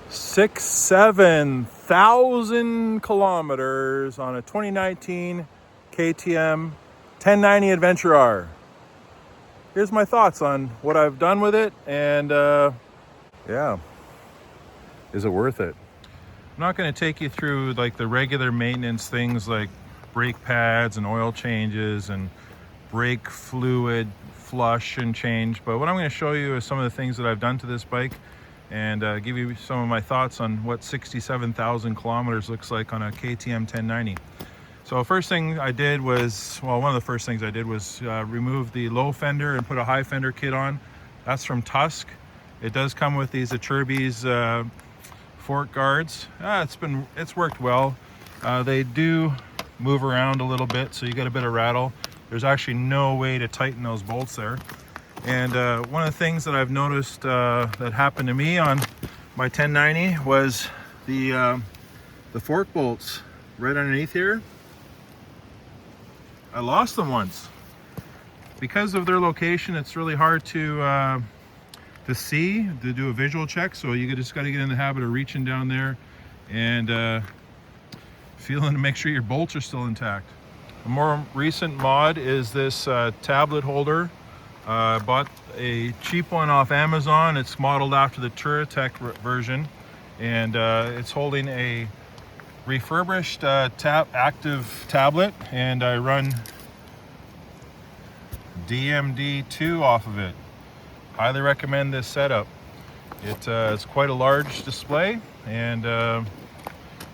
7,000 kilometers on a 2019 KTM 1090 Adventure R. Here's my thoughts on what I've done with it, and yeah, is it worth it? I'm not going to take you through like the regular maintenance things like brake pads and oil changes and brake fluid flush and change, but what I'm going to show you is some of the things that I've done to this bike and give you some of my thoughts on what 67,000 kilometers looks like on a KTM 1090. So first thing I did was, well, one of the first things I did was remove the low fender and put a high fender kit on. That's from Tusk. It does come with these Acerbis fork guards. It's worked well. They do move around a little bit, so you get a bit of rattle. There's actually no way to tighten those bolts there. And one of the things that I've noticed that happened to me on my 1090 was the fork bolts right underneath here. I lost them once. Because of their location, it's really hard to see, to do a visual check. So you just got to get in the habit of reaching down there and feeling to make sure your bolts are still intact. A more recent mod is this tablet holder. I bought a cheap one off Amazon. It's modeled after the Touratech version, and it's holding a refurbished active tablet, and I run DMD2 off of it. Highly recommend this setup. It's quite a large display, and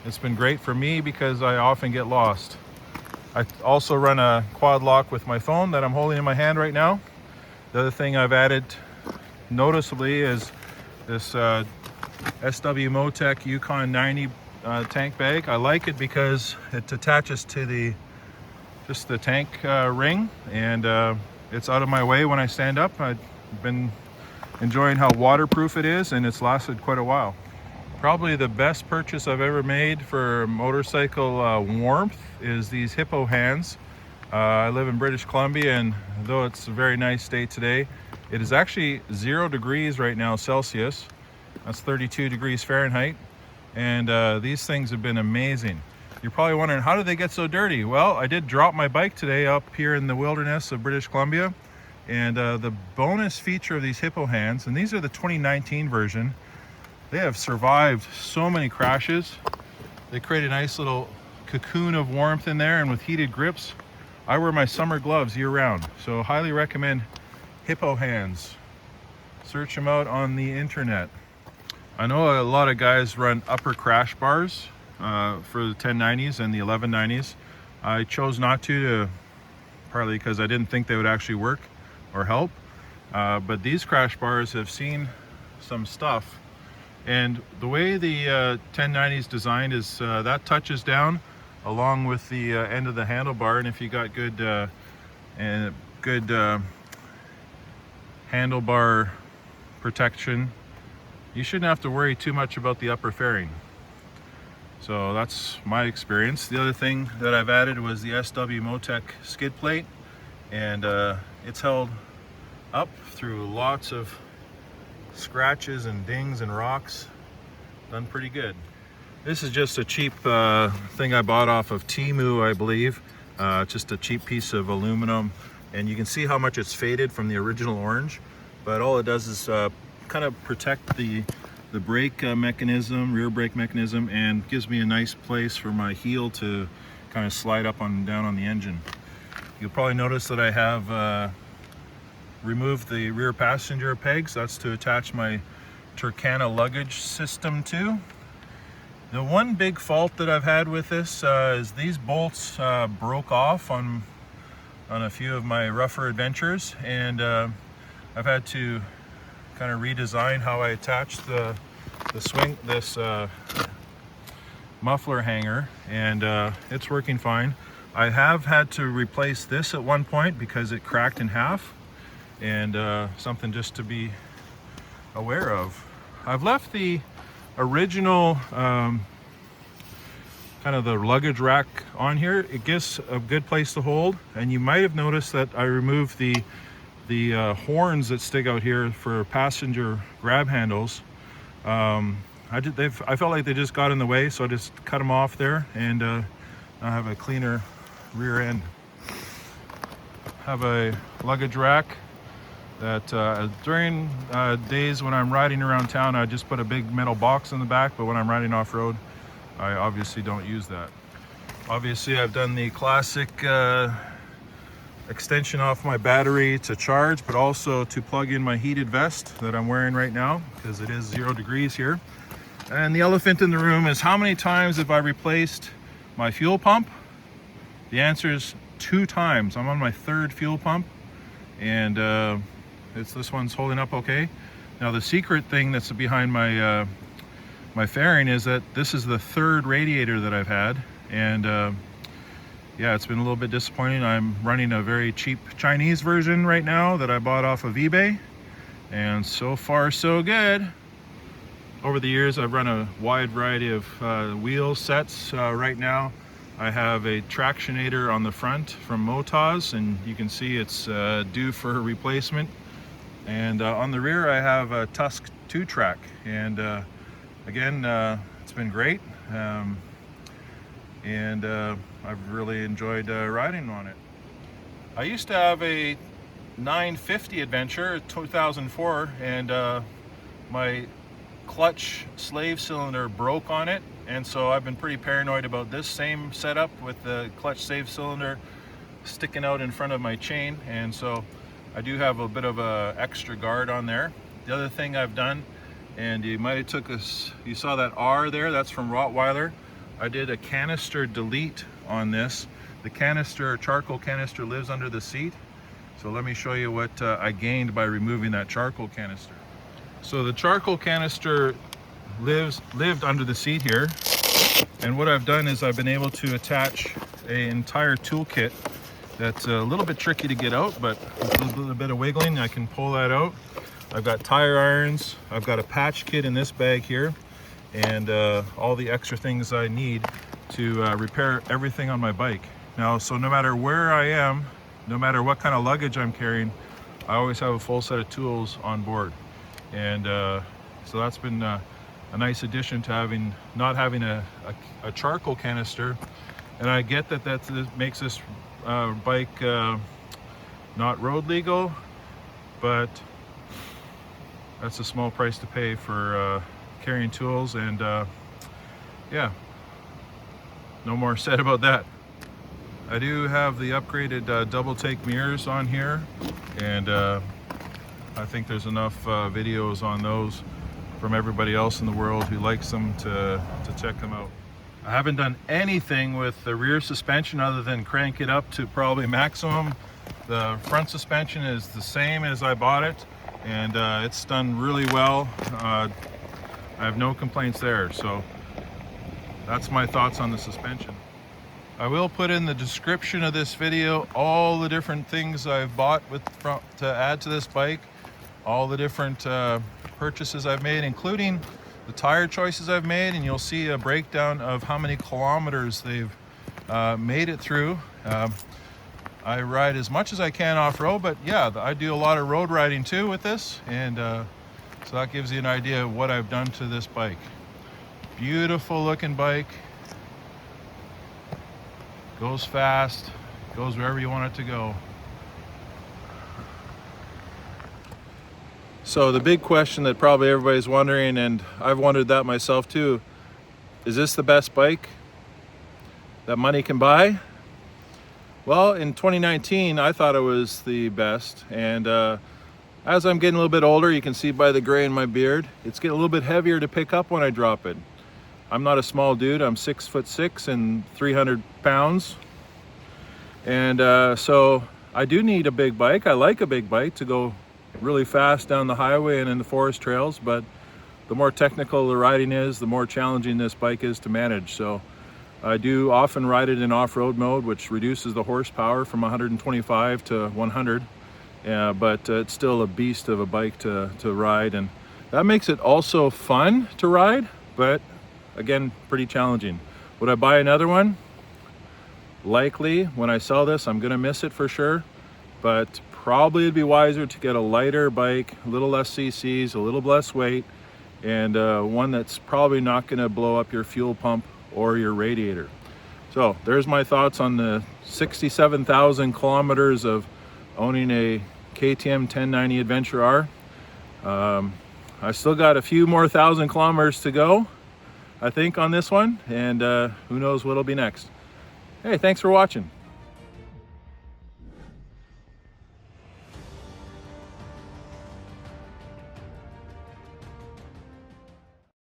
it's been great for me because I often get lost. I also run a quad lock with my phone that I'm holding in my hand right now. The other thing I've added noticeably is this SW-Motech Yukon 90 tank bag. I like it because it attaches to just the tank ring, and it's out of my way when I stand up. I've been enjoying how waterproof it is, and it's lasted quite a while. Probably the best purchase I've ever made for motorcycle warmth is these Hippo Hands. I live in British Columbia, and though it's a very nice day today, it is actually 0 degrees right now Celsius. That's 32 degrees Fahrenheit. And these things have been amazing. You're probably wondering, how did they get so dirty? Well, I did drop my bike today up here in the wilderness of British Columbia. And the bonus feature of these Hippo Hands, and these are the 2019 version, they have survived so many crashes. They create a nice little cocoon of warmth in there, and with heated grips, I wear my summer gloves year round. So highly recommend Hippo Hands. Search them out on the internet. I know a lot of guys run upper crash bars for the 1090s and the 1190s. I chose not to, partly because I didn't think they would actually work or help. But these crash bars have seen some stuff. And the way the 1090 is designed is that touches down along with the end of the handlebar, and if you got good handlebar protection, you shouldn't have to worry too much about the upper fairing. So that's my experience. The other thing that I've added was the SW-Motech skid plate, and it's held up through lots of scratches and dings and rocks. Done pretty good. This is just a cheap thing I bought off of Temu, I believe. Just a cheap piece of aluminum, and you can see how much it's faded from the original orange, but all it does is kind of protect the brake mechanism, rear brake mechanism, and gives me a nice place for my heel to kind of slide up and down on the engine. You'll probably notice that I have removed the rear passenger pegs. That's to attach my Turkana luggage system to. The one big fault that I've had with this is these bolts broke off on a few of my rougher adventures, and I've had to kind of redesign how I attach this muffler hanger, and it's working fine. I have had to replace this at one point because it cracked in half, and something just to be aware of. I've left the original kind of the luggage rack on here. It gives a good place to hold, and you might have noticed that I removed the horns that stick out here for passenger grab handles. I I felt like they just got in the way, so I just cut them off there, and now I have a cleaner rear end. Have a luggage rack that during days when I'm riding around town, I just put a big metal box in the back, but when I'm riding off-road, I obviously don't use that. Obviously, I've done the classic extension off my battery to charge, but also to plug in my heated vest that I'm wearing right now, because it is 0 degrees here. And the elephant in the room is, how many times have I replaced my fuel pump? The answer is 2 times. I'm on my 3rd fuel pump, and this one's holding up okay. Now the secret thing that's behind my my fairing is that this is the 3rd radiator that I've had, and yeah, it's been a little bit disappointing. I'm running a very cheap Chinese version right now that I bought off of eBay, and so far so good. Over the years, I've run a wide variety of wheel sets. Right now I have a Tractionator on the front from Motoz, and you can see it's due for replacement. And on the rear I have a Tusk 2-track, and again, it's been great, and I've really enjoyed riding on it. I used to have a 950 Adventure 2004, and my clutch slave cylinder broke on it, and so I've been pretty paranoid about this same setup with the clutch slave cylinder sticking out in front of my chain, and so I do have a bit of a extra guard on there. The other thing I've done, and you might have you saw that R there, that's from Rottweiler. I did a canister delete on this. The canister, charcoal canister, lives under the seat. So let me show you what I gained by removing that charcoal canister. So the charcoal canister lived under the seat here, and what I've done is I've been able to attach an entire toolkit that's a little bit tricky to get out, but with a little bit of wiggling I can pull that out. I've got tire irons, I've got a patch kit in this bag here, and all the extra things I need to repair everything on my bike. Now, so no matter where I am, no matter what kind of luggage I'm carrying, I always have a full set of tools on board. And so that's been a nice addition to not having a charcoal canister. And I get that makes this bike not road legal, but that's a small price to pay for carrying tools, and yeah, no more said about that. I do have the upgraded double take mirrors on here, and I think there's enough videos on those from everybody else in the world who likes them to check them out. I haven't done anything with the rear suspension other than crank it up to probably maximum. The front suspension is the same as I bought it, and it's done really well. I have no complaints there, so that's my thoughts on the suspension. I will put in the description of this video all the different things I've bought to add to this bike, all the different purchases I've made, including the tire choices I've made, and you'll see a breakdown of how many kilometers they've made it through. I ride as much as I can off-road, but yeah, I do a lot of road riding too with this, and so that gives you an idea of what I've done to this bike. Beautiful looking bike, goes fast, goes wherever you want it to go. So the big question that probably everybody's wondering, and I've wondered that myself too, is this the best bike that money can buy? Well, in 2019, I thought it was the best, and as I'm getting a little bit older, you can see by the gray in my beard, it's getting a little bit heavier to pick up when I drop it. I'm not a small dude, I'm 6'6" and 300 pounds, and so I do need a big bike. I like a big bike to go really fast down the highway and in the forest trails, but the more technical the riding is, the more challenging this bike is to manage. So I do often ride it in off-road mode, which reduces the horsepower from 125 to 100, but it's still a beast of a bike to ride, and that makes it also fun to ride, but again, pretty challenging. Would I buy another one? Likely. When I sell this, I'm gonna miss it for sure, but probably it'd be wiser to get a lighter bike, a little less cc's, a little less weight, and one that's probably not going to blow up your fuel pump or your radiator. So there's my thoughts on the 67,000 kilometers of owning a KTM 1090 Adventure R. I still got a few more thousand kilometers to go, I think, on this one, and who knows what'll be next. Hey, thanks for watching.